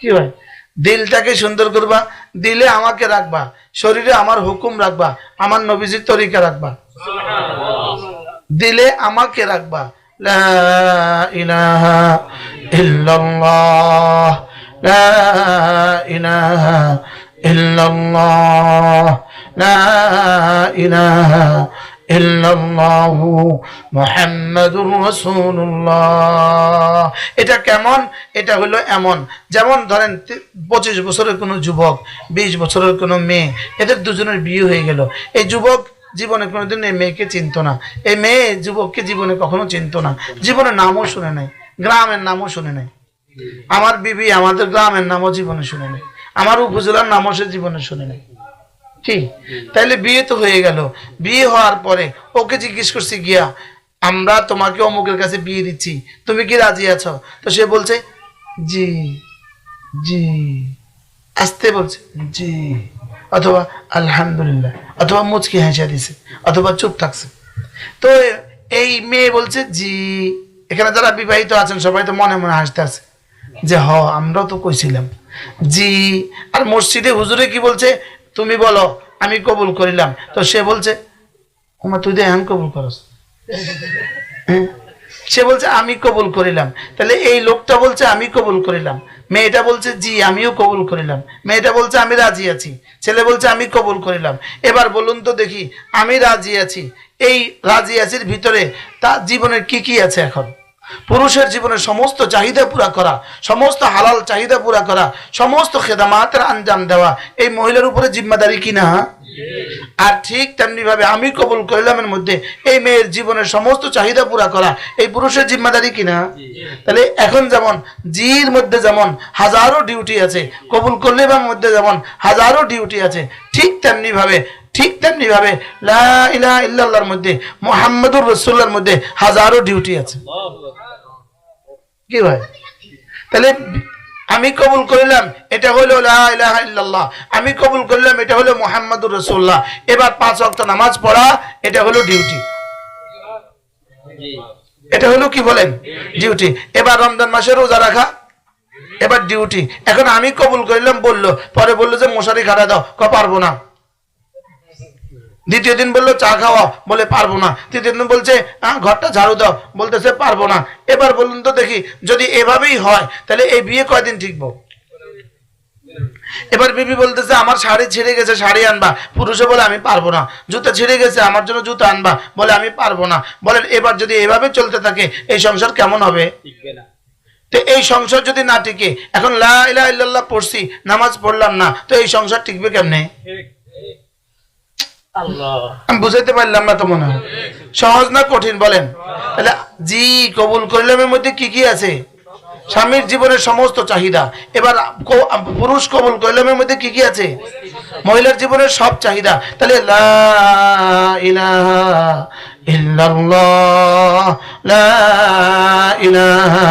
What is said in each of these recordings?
কি হয়? দিলটাকে সুন্দর করবা, দিলে আমাকে রাখবা, শরীরে আমার হুকুম রাখবা, আমার নবীজির তরিকা রাখবা, দিলে আমাকে রাখবা। লা ইলাহা ইল্লাল্লাহ, লা ইলাহা ইল্লাল্লাহ, লা ইলাহা ইল্লাল্লাহু মুহাম্মাদুর রাসূলুল্লাহ। এটা কেমন? এটা হলো এমন, যেমন ধরেন 25 বছরের কোনো যুবক, 20 বছরের কোনো মেয়ে, এদের দুজনের বিয়ে হয়ে গেল। এই যুবক জীবনে কোনোদিন এই মেয়েকে চিনতো না, এই মেয়ে যুবককে জীবনে কখনো চিনতো না, জীবনের নামও শুনে নাই, গ্রামের নামও শুনে নাই। আমার বিবি আমাদের গ্রামের নামও জীবনে শুনে নাই, আমার উপজেলার নামও সে জীবনে শুনে নাই। কি? তাইলে বিয়ে তো হয়ে গেল। বিয়ে হওয়ার পরে ওকে জিজ্ঞেস করছি গিয়া, আমরা তোমাকে অমুকের কাছে বিয়ে দিচ্ছি, তুমি কি রাজি আছো? তো সে বলছে জি জি, আসতে বলছে জি, অথবা আলহামদুলিল্লাহ, অথবা মুচকি হেসে দিছে, অথবা চুপ থাকছে। তো এই মেয়ে বলছে জি। এখানে যারা বিবাহিত আছেন সবাই তো মনে মনে হাসতে আছে যে হ, আমরাও তো কইছিলাম জি। আর মসজিদে হুজুরে কি বলছে? তুমি বলো আমি কবুল করিলাম। তো সে বলছে ওমা তুই দেখান কবুল করস, সে বলছে আমি কবুল করিলাম। তাহলে এই লোকটা বলছে আমি কবুল করিলাম, মেয়েটা বলছে জি আমিও কবুল করিলাম, মেয়েটা বলছে আমি রাজি আছি, ছেলে বলছে আমি কবুল করিলাম। এবার বলুন তো দেখি, আমি রাজি আছি, এই রাজি আছির ভিতরে তার জীবনের কি কি আছে? এখন পুরুষের জীবনের সমস্ত চাহিদা পুরা করা, সমস্ত হালাল চাহিদা পুরা করা, সমস্ত খেদমাতের আঞ্জাম দেওয়া এই মহিলার উপরে জিম্মাদারি কিনা? আর ঠিক তেমনি ভাবে আমি কবুল করিলামের মধ্যে এই মেয়ের জীবনের সমস্ত চাহিদা পুরা করা এই পুরুষের জিম্মাদারি কিনা? তাহলে এখন যেমন জির মধ্যে যেমন হাজারো ডিউটি আছে, কবুল করলিমের মধ্যে যেমন হাজারো ডিউটি আছে, ঠিক তেমনি ভাবে লা ইলাহা ইল্লাল্লাহর মধ্যে, মুহাম্মাদুর রাসূলুল্লাহর মধ্যে হাজারো ডিউটি আছে। কি ভাই? তাহলে আমি কবুল করিলাম, এটা হলো লা ইলাহা ইল্লাল্লাহ, আমি কবুল করলাম, এটা হলো মুহাম্মাদুর রাসূলুল্লাহ। এবার 5 ওয়াক্ত নামাজ পড়া, এটা হলো ডিউটি, এটা হলো কি বলেন? ডিউটি। এবার রমজান মাসে রোজা রাখা, এবার ডিউটি। এখন আমি কবুল করিলাম বললো, পরে বললো যে মশারি খাড়া দাও, পারবো না। দ্বিতীয় দিন বললো চা খাওয়া, বলে পারবো না। তৃতীয় দিন বলছে ঘরটা ঝাড়ু দাও, বলতেছে পারবো না। এবার বলুন তো দেখি, যদি এভাবেই হয় তাহলে এই বিয়ে কয়দিন টিকবো? এবার বিবি বলতেছে আমার শাড়ি ছিঁড়ে গেছে, শাড়ি আনবা, পুরুষে বলে আমি পারবো না। জুতা ছিঁড়ে গেছে, আমার জন্য জুতা আনবা, বলে আমি পারবো না। বলেন এবার যদি এভাবে চলতে থাকে এই সংসার কেমন হবে? তো এই সংসার যদি না টিকে, এখন লা ইলাহা ইল্লাল্লাহ পড়ছি, নামাজ পড়লাম না, তো এই সংসার টিকবে কেমনে? আমি বুঝাইতে পারলাম না তো, মনে হয় সহজ না কঠিন বলেন? তাহলে জি কবুল করলামের মধ্যে কি কি আছে? স্বামীর জীবনের সমস্ত চাহিদা। এবার পুরুষ কবুল করলামের মধ্যে কি কি আছে? মহিলার জীবনের সব চাহিদা। তাহলে লা ইলাহা ইল্লাল্লাহ, লা ইলাহা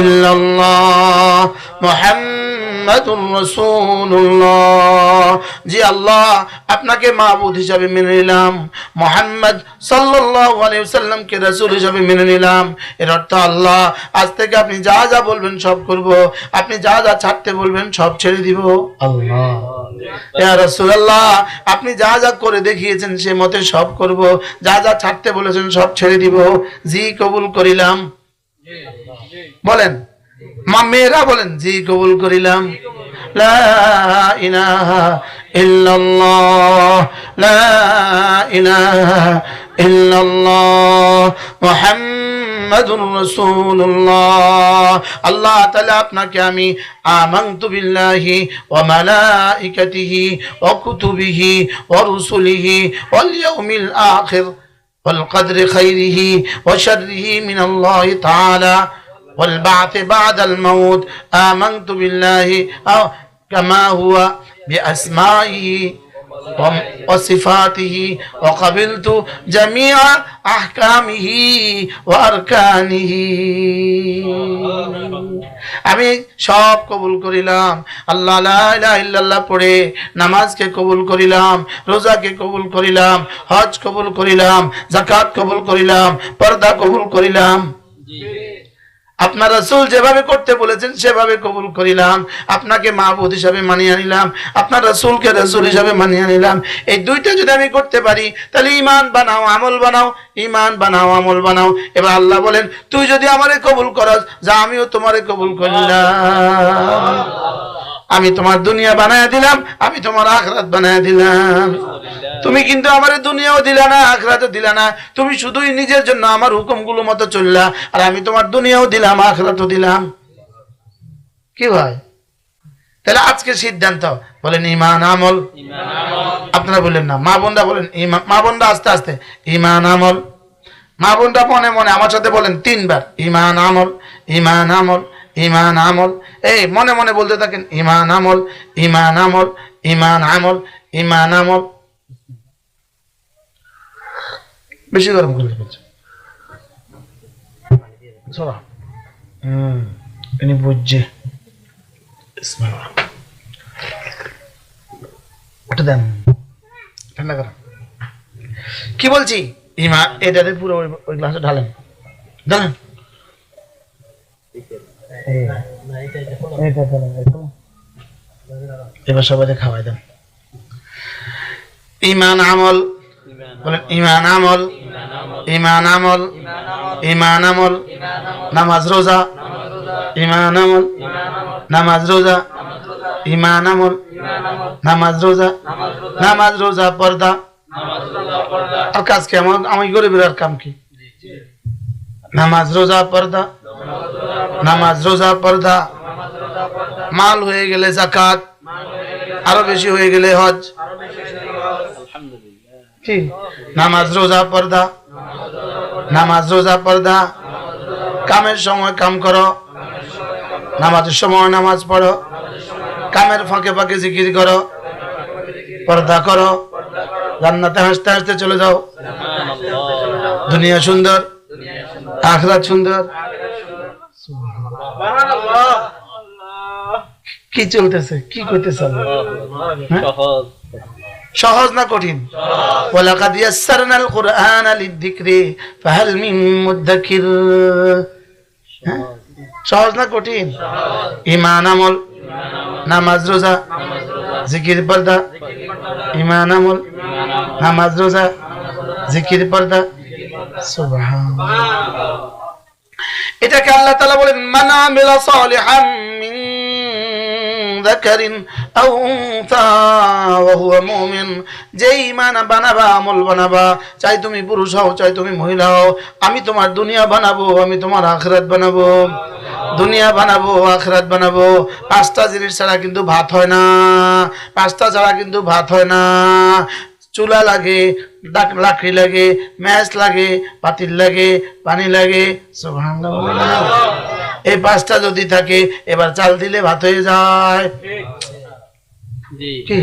ইল্লাল্লাহ মুহাম্মাদুর রাসূলুল্লাহ। জি আল্লাহ আপনাকে মাবুদ হিসাবে মেনে নিলাম, মুহাম্মদ সাল্লাল্লাহু আলাইহি ওয়াসাল্লামকে রাসূল হিসাবে মেনে নিলাম। এর অর্থ আল্লাহ আজ থেকে আপনি যা যা বলবেন সব করব, আপনি যা যা ছাড়তে বলবেন সব ছেড়ে দিব। আল্লাহ ইয়া রাসূলুল্লাহ আপনি যা যা করে দেখিয়েছেন সে মতে সব করব, যা যা ছাড়তে বলেছেন সব ছেড়ে দিব। জি কবুল করিলাম। বলেন মা মেয়েরা বলেন জি কবুল করিলাম। লা ইলাহা ইল্লাল্লাহ, লা ইলাহা ইল্লাল্লাহ মুহাম্মাদুর রাসূলুল্লাহ। আল্লাহ তাআলা আপনাকে আমি আমানতু বিল্লাহি ওয়া মালাইকাতিহি ওয়া কুতুবিহি ওয়া রুসুলিহি ওয়াল ইয়াউমিল আখির ওয়াল কদরি খাইরিহি ওয়া শাররিহি মিনাল্লাহি তাআলা والبعث بعد الموت آمنت بالله كما هو بأسمائه وصفاته وقبلت جميع أحكامه وأركانه। আমি সব কবুল করিলাম। আল্লাহ লা ইলাহা ইল্লাল্লাহ পড়ে নামাজকে কবুল করিলাম, রোজাকে কবুল করিলাম, হজ কবুল করিলাম, যাকাত কবুল করিলাম, পর্দা কবুল করিলাম। আপনার রাসূল যেভাবে করতে বলেছেন সেভাবে কবুল করিলাম, আপনাকে মাহবুব হিসাবে মানিয়ে নিলাম, আপনার রাসূলকে রাসূল হিসাবে মানিয়ে নিলাম। এই দুইটা যদি আমি করতে পারি তাহলে ঈমান বানাও আমল বানাও, ঈমান বানাও আমল বানাও। এবার আল্লাহ বলেন তুই যদি আমারে কবুল করস যা আমিও তোমারে কবুল করলাম, আমি তোমার দুনিয়া বানায় দিলাম, আমি তোমার আখিরাত বানায় দিলাম। তুমি কিন্তু আমারে দুনিয়াও দিলা না আখিরাতও দিলা না, তুমি শুধুই নিজের জন্য আমার হুকুমগুলো মতো চললা, আর আমি তোমার দুনিয়াও দিলাম আখিরাতও দিলাম। কি ভাই? তাহলে আজকে সিদ্ধান্ত বলেন ঈমান আমল। আপনারা বলেন না, মা বোনরা বলেন ঈমান, মা বোনরা আস্তে আস্তে ঈমান আমল, মা বোনরা মনে মনে আমার সাথে বলেন 3 বার ঈমান আমল, ঈমান আমল, ঈমান আমল। এই মনে মনে বলতে থাকেন ঈমান আমল, ঈমান আমল, ঈমান আমল, ঈমান আমল। বেশি গরম করে বলছে সরা ইনি বুঝছে। ওটা দেন ঠান্ডা করেন। কি বলছি? ঈমান এটাতে পুরো ওই গ্লাসে ঢালেন, ঢালেন। এবার সবাই খাওয়াই দেন। ঈমান আমল বলেন, ঈমান আমল, ঈমান আমল, ঈমান আমল। নামাজ রোজা, ঈমান আমল, নামাজ রোজা, ঈমান আমল, নামাজ রোজা, নামাজ রোজা পর্দা। আর কাজ কি? আমি গরিবের আর কাম কি? নামাজ রোজা পর্দা, নামাজ রোজা পর্দা। মাল হয়ে গেলে যাকাত, আরো বেশি হয়ে গেলে হজ। নামাজ রোজা পর্দা, নামাজ রোজা পর্দা। কামের সময় কাম করো, নামাজের সময় নামাজ পড়ো, কামের ফাঁকে ফাঁকে জিকির করো, পর্দা করো, জান্নাতে হাসতে হাসতে চলে যাও। দুনিয়া সুন্দর, আখিরাত সুন্দর। কি চলতেছে? কি করতেছে? সহজ না কঠিন? ওয়ালাকাদ ইয়াসসারনাল কুরআনা লিযিকরি ফাহাল মিন মুদ্দাকির। সহজ না কঠিন? ঈমান আমল, নামাজ রোজা, জিকির পর্দা। ঈমান আমল, নামাজ রোজা, জিকির পর্দা। সুবহানাল্লাহ। এটাকে আল্লাহ তাআলা বলেন মান আমিলা সালিহাম মিন যাকারিন আও উনসা ওয়া হুয়া মুমিন। যে ঈমান বানাবা, আমল বানাবা, চাই তুমি পুরুষ হও চাই তুমি মহিলা হও, আমি তোমার দুনিয়া বানাবো, আমি তোমার আখিরাত বানাবো। দুনিয়া বানাবো, আখিরাত বানাবো। 5টা জিনিস ছাড়া কিন্তু ভাত হয় না, 5টা ছাড়া কিন্তু ভাত হয় না। চুলা লাগে, লাকড়ি লাগে, ম্যাচ লাগে, পাতিল লাগে, পানি লাগে। সুবহানাল্লাহ। এই 5টা যদি থাকে এবার চাল দিলে ভাত হয়ে যায়। কি?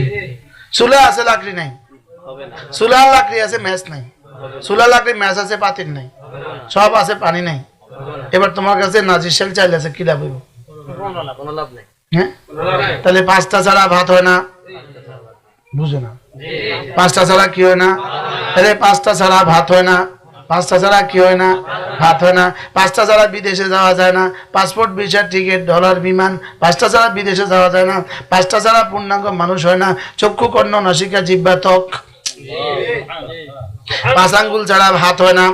চুলা আছে লাকড়ি নাই, চুলা লাকড়ি আছে ম্যাচ নাই, চুলা লাকড়ি ম্যাচ আছে পাতিল নাই, সব আছে পানি নাই। এবার তোমার কাছে নাজিরশাল চাইলে আছে, কি লাভ হইব? হ্যাঁ, তাহলে 5টা ছাড়া ভাত হয় না। বুঝে না? 5টা ছাড়া কি হয় না? আরে 5টা ছাড়া ভাত হয় না, 5টা ছাড়া কি হয় না? ভাত হয় না। 5টা ছাড়া বিদেশে যাওয়া যায় না, পাসপোর্ট ভিসা টিকিট ডলার বিমান। 5টা ছাড়া বিদেশে যাওয়া যায় না, 5টা ছাড়া পূর্ণাঙ্গ মানুষ হয় না। চক্ষু কর্ণ নাসিকা জিহ্বা ত্বক। 5 আঙ্গুল ছাড়া হাত হয় না,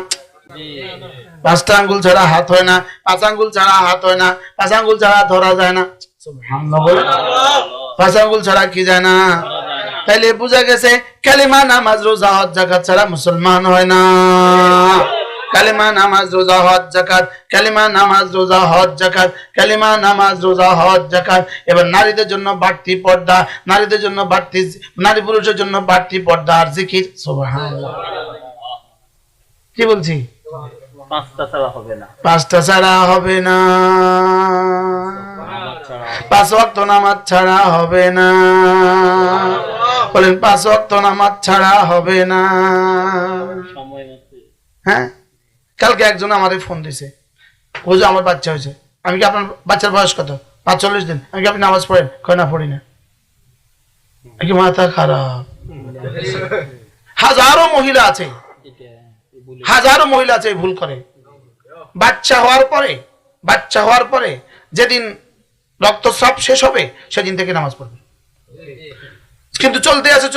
5টা আঙ্গুল ছাড়া হাত হয় না, 5 আঙ্গুল ছাড়া হাত হয় না, 5 আঙ্গুল ছাড়া ধরা যায় না। সুবহানাল্লাহ। 5 আঙ্গুল ছাড়া কি যায় না? তাইলে বুঝা গেছে কালিমা নামাজ রোজা হজ যাকাত ছাড়া মুসলমান হয় না। কালিমা নামাজ রোজা হজ যাকাত, কালিমা নামাজ রোজা হজ যাকাত, কালিমা নামাজ রোজা হজ যাকাত। এবার নারীদের জন্য বাড়তি পর্দা, নারীদের জন্য বাড়তি, নারী পুরুষের জন্য বাড়তি পর্দা আর জিকির। সুবহানাল্লাহ। কি বলছি? 5টা ছাড়া হবে না, 5টা ছাড়া হবে না। 5 ওয়াক্ত নামাজ ছাড়া হবে না। বলেন 5 ওয়াক্ত নামাজ ছাড়া হবে না। হ্যাঁ, কালকে একজন আমারে ফোন দিছে, ওই যে আমার বাচ্চা হয়েছে। আমি কি, আপনার বাচ্চার বয়স কত? 45 দিন। আমি কি, আপনি নামাজ পড়েন? কয় না, পড়ি না। কি মাথা খারাপ? হাজারো মহিলা আছে, হাজারো মহিলা আছে ভুল করে। বাচ্চা হওয়ার পরে বাচ্চা হওয়ার পরে যেদিন রক্তস্রাব শেষ হবে সেদিন থেকে নামাজ পড়বে। কিন্তু চলতে আছে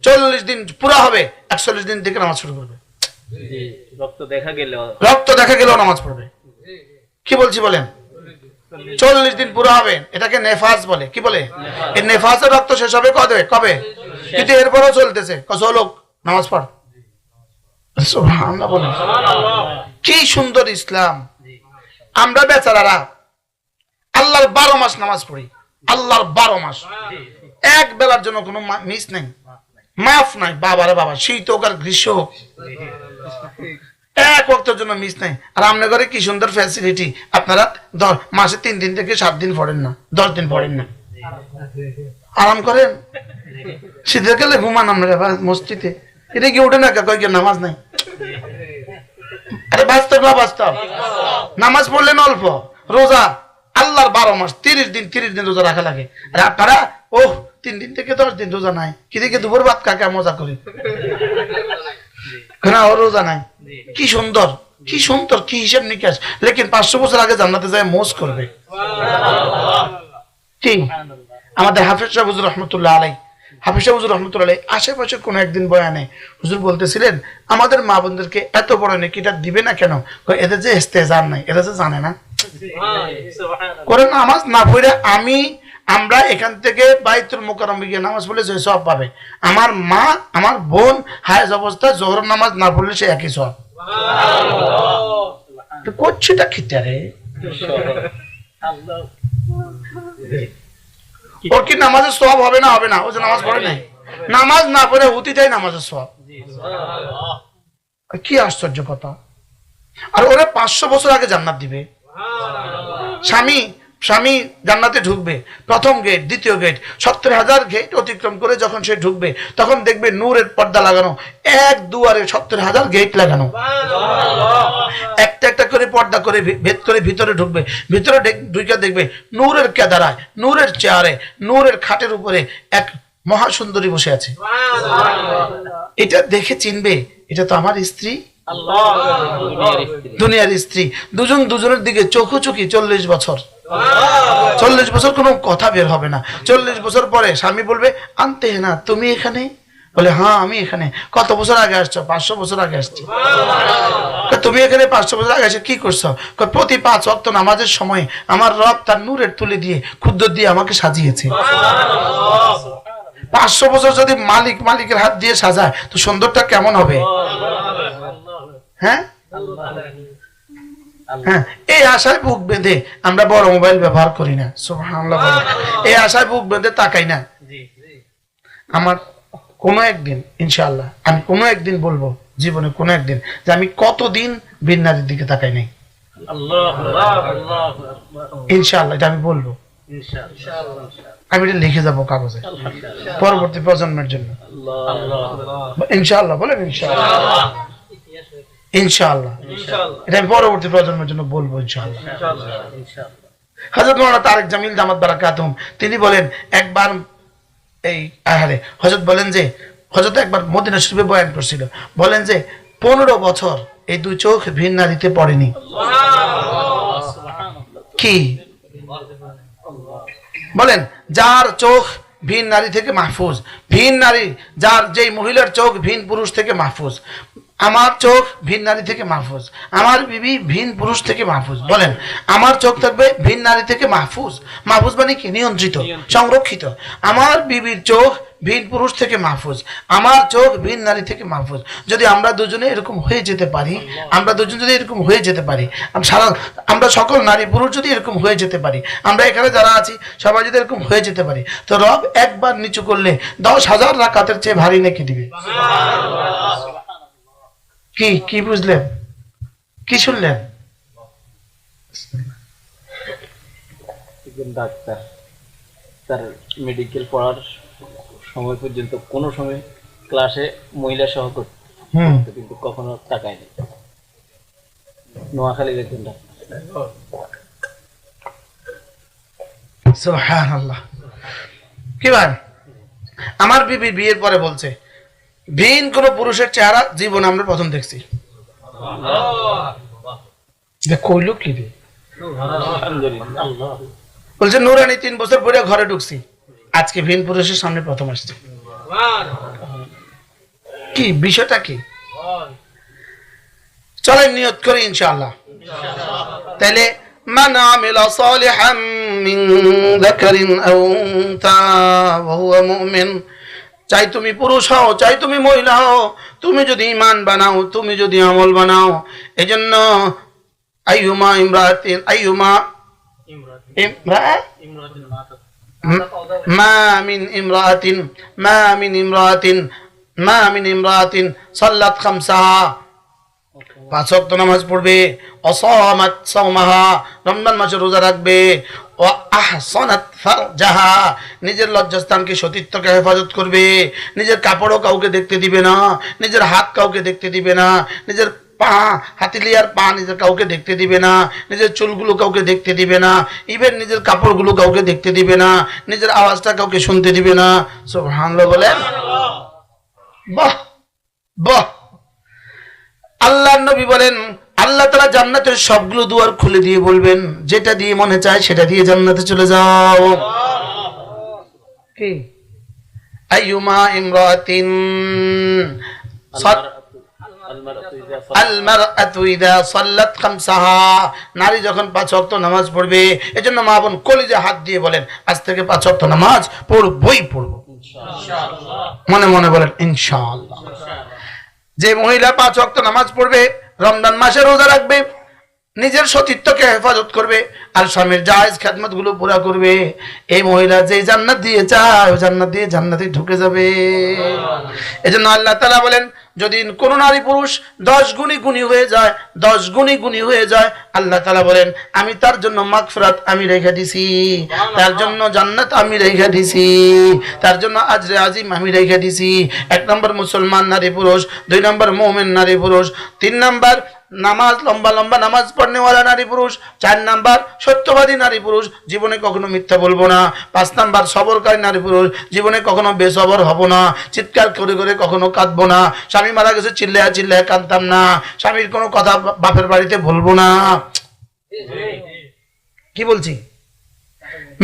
40 দিন পুরা হবে, 41 দিন থেকে নামাজ শুরু করবে। জি, রক্ত দেখা গেলেও নামাজ পড়বে। কি বলছি বলেন? 40 দিন পুরো হবে, এটাকে নেফাস বলে। কি বলে? এই নেফাসের রক্ত শেষ হবে কবে? কিন্তু এরপরও চলতেছে, লোক নামাজ পড়। সুবহানাল্লাহ বলেন। কি সুন্দর ইসলাম! আমরা বেচারারা আল্লাহর 12 মাস নামাজ পড়ি, আল্লাহর 12 মাস, এক বেলার জন্য কোনো মিস নাই, মাফ নাই। বাবারে বাবা, শীত হোক আর গ্রীষ্ম হোক, এক ওয়াক্তের জন্য মিস নাই। আর আপনার ঘরে কি সুন্দর ফ্যাসিলিটি, আপনারা মাসে 3 দিন থেকে 7 দিন পড়েন না, 10 দিন পড়েন না, আরাম করেন। শীতের গেলে ঘুমান আমরা মসজিদে, এটা কি ওঠে না কয় কি নামাজ নাই? আরে বাস্তব না বাস্তব, নামাজ পড়লেন অল্প, রোজা আল্লাহর 12 মাস 30 দিন রোজা রাখা লাগে। আর আপনারা 3 দিন থেকে 10 দিন রোজা নাই, কি দেখে দুপুর ভাত কাকে মজা করি না, ও রোজা নাই। কি সুন্দর, কি সুন্দর, কি হিসাব নিকাশ। লেকিন 500 বছর আগে জান্নাতে যায় মোজ করবে। কি আমাদের হাফেজ সাহেব হুজুর রহমতুল্লাহ আলাই, আশেপাশে কোন একদিন বয়ানে হুজুর বলতেছিলেন, আমাদের মা বোনদেরকে এত বড় নেকিটা দিবে না কেন? এদের যে ইস্তেজার নাই, এরা যে জানে না করে নামাজ না পড়ে আমরা এখান থেকে বাইতুল মুকাররমে গিয়ে নামাজ পড়লে যে সওয়াব পাবে, আমার মা আমার বোন হায়েজ অবস্থা জোহর নামাজ না পড়লে সে একই সওয়াব। করছিটা খিতে রে, ওর কি নামাজের সওয়াব হবে না? ও যে নামাজ পড়ে নাই, নামাজ না পড়ে অতীতাই নামাজের সওয়াব। কি আশ্চর্য কথা! আর ওরা 500 বছর আগে জান্নাত দিবে। স্বামী জান্নাতে ঢুকবে, প্রথম গেট, দ্বিতীয় গেট, 70,000 গেট অতিক্রম করে যখন সে ঢুকবে তখন দেখবে নূরের পর্দা লাগানো, এক দুয়ারে 70,000 গেট লাগানো, একটা করে পর্দা করে ভেদ করে ভিতরে ঢুকবে। ভিতরে ঢুকে দেখবে নূরের কেদারায়, নূরের চেয়ারে, নূরের খাটের উপরে এক মহাসুন্দরী বসে আছে। এটা দেখে চিনবে এটা তো আমার স্ত্রী, দুনিয়ার স্ত্রী। দুজনের দিকে চোখোচোখি 40 বছর। 40 বছর কোনো কথা বের হবে না। 40 বছর পরে স্বামী বলবে, আনতে না তুমি এখানে? বলে, হ্যাঁ আমি এখানে। কত বছর আগে আসছো? 500 বছর আগে আসছি। তুমি এখানে 500 বছর আগে এসে কি করছো? প্রতি 5 ওয়াক্ত নামাজের সময় আমার রব তার নূরের তুলে দিয়ে ক্ষুদ্র দিয়ে আমাকে সাজিয়েছে। 500 বছর যদি মালিকের হাত দিয়ে সাজায় তো সুন্দরটা কেমন হবে? হ্যাঁ, এই আশায় বুক বেঁধে আমরা বড় মোবাইল ব্যবহার করি না। সুবহানাল্লাহ। এই আশায় বুক বেঁধে তাকাই না। আমার কোনো একদিন ইনশাআল্লাহ, আমি কোনো একদিন বলবো জীবনে কোনো একদিন যে আমি কতদিন ভিন নারীর দিকে তাকাই নাই। ইনশাআল্লাহ এটা আমি বলবো, আমি এটা লিখে যাবো কাগজে পরবর্তী প্রজন্মের জন্য। ইনশাআল্লাহ বলেন, ইনশাআল্লাহ, ইনশাআল্লাহ এটা আমি পরবর্তী প্রজন্মের জন্য বলবো ইনশাআল্লাহ। হযরত মাওলানা তারেক জামিল দামাত বারাকাতুহুম তিনি বলেন, একবার এই আহারে হযরত বলেন যে, হযরত একবার মদিনা শরীফে বয়ান করছিল, বলেন যে 15 বছর এই দুই চোখ ভিন নারীতে পড়েনি। কি বলেন? যার চোখ ভিন নারী থেকে মাহফুজ, ভিন নারী যেই মহিলার চোখ ভিন পুরুষ থেকে মাহফুজ, আমার চোখ ভিন নারী থেকে মাহফুজ, আমার বিবি ভিন পুরুষ থেকে মাহফুজ। বলেন, আমার চোখ থাকবে ভিন নারী থেকে মাহফুজ। মাহফুজ মানে কি? নিয়ন্ত্রিত, সংরক্ষিত। আমার বিবির চোখ ভিন পুরুষ থেকে মাহফুজ, আমার চোখ ভিন নারী থেকে মাহফুজ। যদি আমরা দুজনে এরকম হয়ে যেতে পারি, আমরা সকল নারী পুরুষ যদি এরকম হয়ে যেতে পারি, আমরা এখানে যারা আছি সবাই যদি এরকম হয়ে যেতে পারি, তো রব একবার নিচু করলে 10,000 রাকাতের চেয়ে ভারী নেকি দিবে। কি বুঝলেন? কি শুনলেন? ডাক্তার তার মেডিকেল পড়ার সময় পর্যন্ত কোনো সময় ক্লাসে মহিলা সহকর্মী কিন্তু কখনো তাকায়নি। নোয়াখালীর একজন ডাক্তার। সুবহানাল্লাহ। কি ভাই, আমার বিবি বিয়ের পরে বলছে, ভিন কোন পুরুষের চেহারা জীবনে আমরা প্রথম দেখছি। কইল কি রে? আলহামদুলিল্লাহ। বলছে নুরানি 3 বছর পরে ঘরে ঢুকছি, আজকে ভিন পুরুষের সামনে প্রথম আসছে। কি বিষয়টা কি? চলেন নিয়ত করি ইনশাআল্লাহ। তাহলে মান আমিলা সালিহাম মিন যাকারিন আও উনসা ওয়া হুয়া মুমিন, চাই তুমি পুরুষ হও চাই তুমি মহিলা হও, তুমি যদি ঈমান বানাও, তুমি যদি আমল বানাও, এজন্য আইয়ুমা ইমরাতিন ইমরা মা মিন ইমরাতিন সাল্লাত খামসাহা, 5 ওয়াক্ত নামাজ পড়বে, অসামাত সাওমাহা, রমজান মাসে রোজা রাখবে, ও আহসানাত ফারজাহা, নিজের লজ্জাস্থানকে সতীত্বকে হেফাজত করবে, নিজের কাপড়ও কাউকে দেখতে দিবে না, নিজের হাত কাউকে দেখতে দিবে না, নিজের পা হাতিলিয়ার পা নিজের কাউকে দেখতে দিবে না, নিজের চুলগুলো কাউকে দেখতে দিবে না, ইভেন নিজের কাপড়গুলো কাউকে দেখতে দিবে না, নিজের আওয়াজটা কাউকে শুনতে দিবে না। সুবহানাল্লাহ বলেন। বাহ বাহ। আল্লাহর নবী বলেন আল্লাহ তাআলা জান্নাতের সবগুলো দুয়ার খুলে দিয়ে বলবেন, যেটা দিয়ে মনে চায় সেটা দিয়ে জান্নাতে চলে যাও। কি? আইয়ুমা ইমরাতিন আলমারআতু ইযা সাল্লাত খামসাহা, নারী যখন 5 ওয়াক্ত নামাজ পড়বে, এজন্য মা বোন কলিজা হাত দিয়ে বলেন আজ থেকে 5 ওয়াক্ত নামাজ পড়বই পড়বো ইনশাআল্লাহ। মনে মনে বলেন ইনশাআল্লাহ। যে মহিলা 5 ওয়াক্ত নামাজ পড়বে, রমজান মাসে রোজা রাখবে, নিজের সতীত্বকে হেফাজত করবে, আর স্বামীর জায়েজ খেদমত গুলো পুরা করবে, এই মহিলা যে জান্নাত দিয়ে চায় ওই জান্নাত দিয়ে জান্নাতে ঢুকে যাবে। এজন্য আল্লাহ তাআলা বলেন যদি কোন নারী পুরুষ 10 গুণী গুণী হয়ে যায়, 10 গুণী গুণী হয়ে যায়, আল্লাহ তাআলা বলেন আমি তার জন্য মাগফিরাত আমি রেখে দিছি, তার জন্য জান্নাত আমি রেখে দিছি, তার জন্য আজরে আজিম আমি রেখে দিছি। 1 নম্বর মুসলমান নারী পুরুষ, 2 নম্বর মুমিন নারী পুরুষ, 3 নম্বর নামাজ লম্বা লম্বা নামাজ পড়নেওয়ালা নারী পুরুষ, 4 নাম্বার সত্যবাদী নারী পুরুষ, জীবনে কখনো মিথ্যা বলবো না, 5 নাম্বার সবরকারী নারী পুরুষ, জীবনে কখনো বেসবর হব না, চিৎকার করে করে কখনো কাঁদবো না, স্বামী মারা গেছে চিল্লায়া চিল্লায়া কাঁদতাম না, স্বামীর কোনো কথা বাপের বাড়িতে বলবো না। কি বলছি?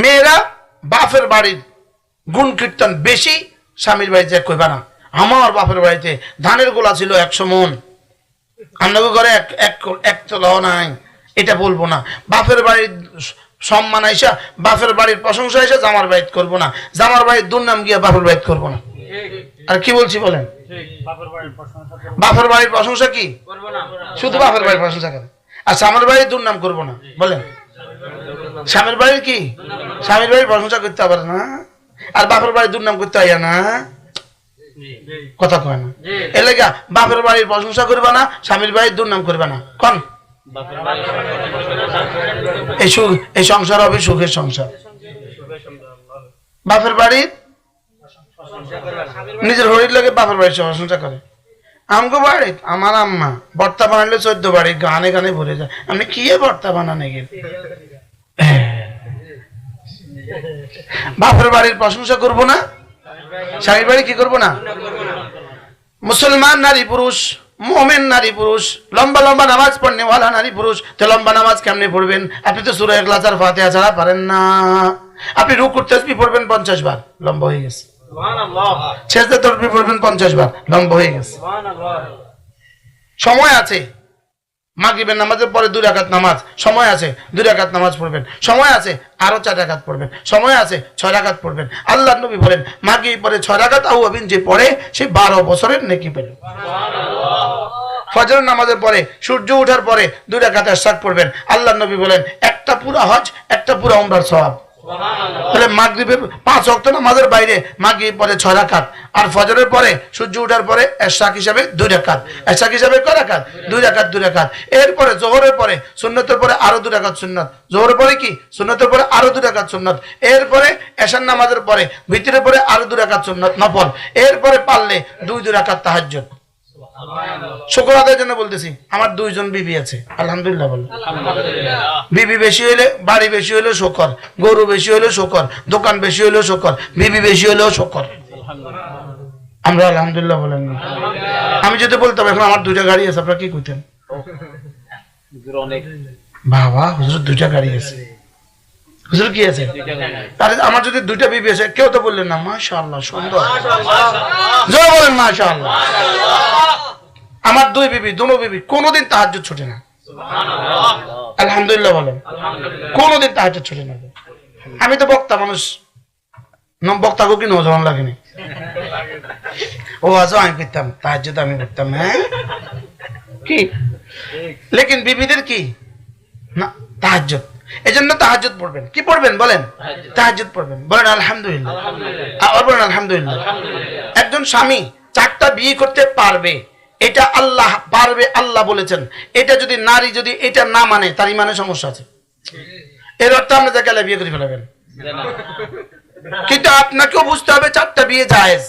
মেয়েরা বাপের বাড়ির গুণ কীর্তন বেশি, স্বামীর বাড়িতে কইবা না আমার বাপের বাড়িতে ধানের গোলা ছিল 100 মন, আপনাদের ঘরে এক তলাও নাই, এটা বলবো না। বাপের বাড়ির সম্মান আইসা, বাপের বাড়ির প্রশংসা আইসা জামার বাইত করবো না, জামার বাড়ির দুর্নাম গিয়া বাপের বাইত করবো না। আর কি বলছি বলেন? বাপের বাড়ির প্রশংসা কি শুধু বাপের বাড়ির প্রশংসা করে, আর স্বামীর বাড়ির দুর্নাম করবো না। বলেন স্বামীর বাড়ির কি? স্বামীর বাড়ির প্রশংসা করতে পারে না, আর বাপের বাড়ির দুর্নাম করতে হয় না, কথা কয় না। এর লাগা বাপের বাড়ির প্রশংসা করবে না, স্বামীর বাড়ির দুর্নাম করবে না। কোন এই সংসার হবে সুখের সংসার। বাপের বাড়ির নিজের হরির লাগে বাপের বাড়ির প্রশংসা করে। আমগো বাড়ি আমার আম্মা ভর্তা বানালে 14 বাড়ি গানে গানে ভরে যায়, আমি কি ভর্তা বানানে গেল। বাপের বাড়ির প্রশংসা করবো না, স্বামীর বাড়ি কি করবো না। মুসলমান নারী পুরুষ, মুমিন নারী পুরুষ, লম্বা লম্বা নামাজ পড়নেওয়ালা নারী পুরুষ, তো লম্বা নামাজ কেমনে পড়বেন? আপনি তো সূরা ইখলাস আর ফাতিহা ছাড়া পারেন না। আপনি রুকুর তাসবিহ পড়বেন 50 বার, লম্বা হয়ে গেছে। সুবহানাল্লাহ। সিজদা তাসবিহ পড়বেন 50 বার, লম্বা হয়ে গেছে। সুবহানাল্লাহ। সময় আছে, মাগরিবের নামাজের পরে 2 রাকাত নামাজ, সময় আছে 2 রাকাত নামাজ পড়বেন, সময় আছে আরো 4 রাকাত পড়বেন, সময় আছে 6 রাকাত পড়বেন। আল্লাহর নবী বলেন মাগরিব পরে 6 রাকাত আওয়াবিন যে পড়ে সে 12 বছরের নেকি পেল। সুবহানাল্লাহ। ফজরের নামাজের পরে সূর্য ওঠার পরে 2 রাকাত ইশরাক পড়বেন। আল্লাহর নবী বলেন একটা পুরা হজ, একটা পুরা উমরার সওয়াব। সুবহানাল্লাহ। তাহলে মাগরিবের 5 ওয়াক্ত নামাজের বাইরে মাগরিব পরে 6 রাকাত, আর ফজরের পরে সূর্য ওঠার পরে ইশরাক হিসাবে 2 রাকাত। ইশরাক হিসাবে কয় রাকাত? 2 রাকাত 2 রাকাত। এরপরে যোহরের পরে সুন্নতের পরে আরো 2 রাকাত সুন্নাত, যোহরের পরে কি সুন্নতের পরে আরো 2 রাকাত সুন্নাত, এরপরে এশার নামাজের পরে ভিতরের পরে আরো 2 রাকাত সুন্নাত নফল, এরপরে পারলে 2 রাকাত তাহাজ্জুদ। শুকর আদায়ের জন্য বলতেছি, আমার 2 জন বিবি আছে, আলহামদুলিল্লাহ বল। বিবি বেশি হইলে, বাড়ি বেশি হইলে শুকর, গরু বেশি হইলে শুকর, দোকান বেশি হইলে শুকর, বিবি বেশি হইলেও শুকর। আমরা আলহামদুলিল্লাহ বলেন। আমি যদি বলতাম এখন আমার 2টা গাড়ি আছে, আপনারা কি কইতেন? বাবা হুজুর দুইটা গাড়ি আছে। হুজুর কি আছে? তাহলে আমার যদি দুইটা বিবি আছে, কেউ তো বললেন না মাশাআল্লাহ সুন্দর, জোরে বলেন মাশাআল্লাহ। আমার দুই বিবি, দুনো বিবি কোনোদিন তাহাজ্জুদ ছুটে না, আলহামদুলিল্লাহ বলেন, কোনোদিন তাহাজ্জুদ ছুটে না। আমি তো বক্তা মানুষ, বক্তাকে কি নজওয়ান লাগেনি, ও আজও আমি করতাম তাহাজ্জুদ, আমি করতাম, হ্যাঁ কি, লেকিন বিবিদের কি না তাহাজ্জুদ। এজন্য তাহাজ্জুদ পড়বেন। কি পড়বেন বলেন? তাহাজ্জুদ পড়বেন। বলেন আলহামদুলিল্লাহ, আবার বলেন আলহামদুলিল্লাহ। একজন স্বামী 4টা বিয়ে করতে পারবে, এটা আল্লাহ পারবে, আল্লাহ বলেছেন। এটা যদি নারী যদি এটা না মানে, তার ইমানে সমস্যা আছে। এর অর্থ আপনি তাকে বিয়ে করে ফেলাবেন। কিন্তু আপনাকেও বুঝতে হবে 4টা বিয়ে জায়েজ,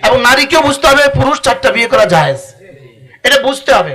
এবং নারীকেও বুঝতে হবে পুরুষ 4টা বিয়ে করা জায়েজ। এটা বুঝতে হবে।